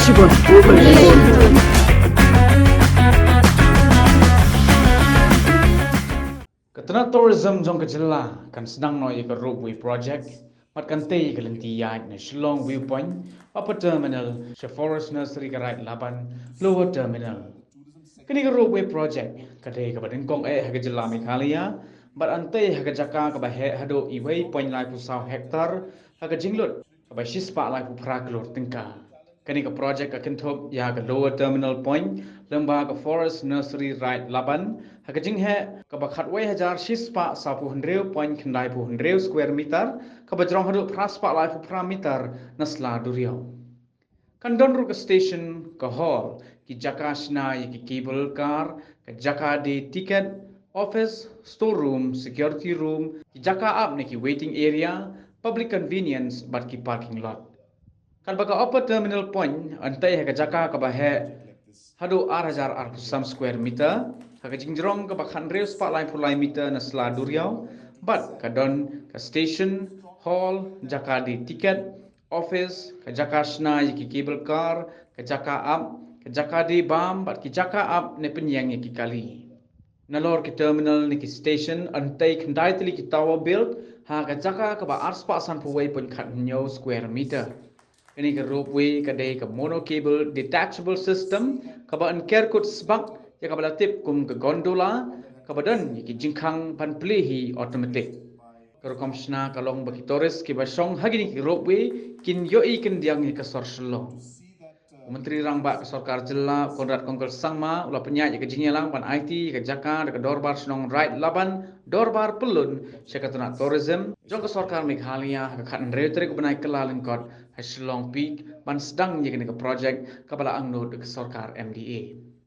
Shibun. Katana tourism jong kajilla kan sedang no ika roadway project mat kan tei kalanti ya na Shillong viewpoint upper terminal she forest nursery ka right laban lower terminal kini ka roadway project kadai ka badin kong ha kajilla Meghalaya but antei ha kajaka ka ba he hado iway point lai pu saw hektar ha ka jinglut ka ba shispa lai pu pra klor tingka kani ka project akan thop ya ka lower terminal point lembah ka forest nursery right laban hakajing he ka ba khatwai hajar shispa sa pu hundreu point khandai pu hundreu square meter ka ba jrong hadu praspa lai pu pra meter nasla duriau kan don ru ka station ka hall ki jaka shna ki cable car ka jaka de ticket office storeroom security room ki jaka up ne ki waiting area public convenience but ki parking lot kan baka upper terminal point antai ha jaka ka ba he hadu 8,000 square meter ha jingrong ka bakhan reus pa line pulai meter na sla duriau but ka don ka station hall jaka di ticket office ka jaka shna ki cable car ka jaka up ka jaka di bam but ki jaka up ne penyang ki kali nalor ki terminal ni ki station antai khandai tli ki tower build ha ka jaka ka ba arspa san puwei pun khat nyo square meter ini ke roadway kadai ke mono cable detachable system ka ba an kerkut sbak ya ka ba tip kum ke gondola ka ba dan ki jingkhang pan plehi automatic ka komshna kalong baki tourist ki ba song hagini ki roadway kin yo i kin diang ki sor shlong Menteri Rangba Sarkar Jilla Konrad Kongkol Sangma ula penyak ke jingelang pan IT ke Jaka ke Dorbar Snong Right Laban Dorbar Pelun Syekatuna Tourism jong ke Sarkar Meghalaya ke Khat Nreutri ke benai kelalin kot Shillong Peak ban sedang ye ke project kepala angnut ke Sarkar MDA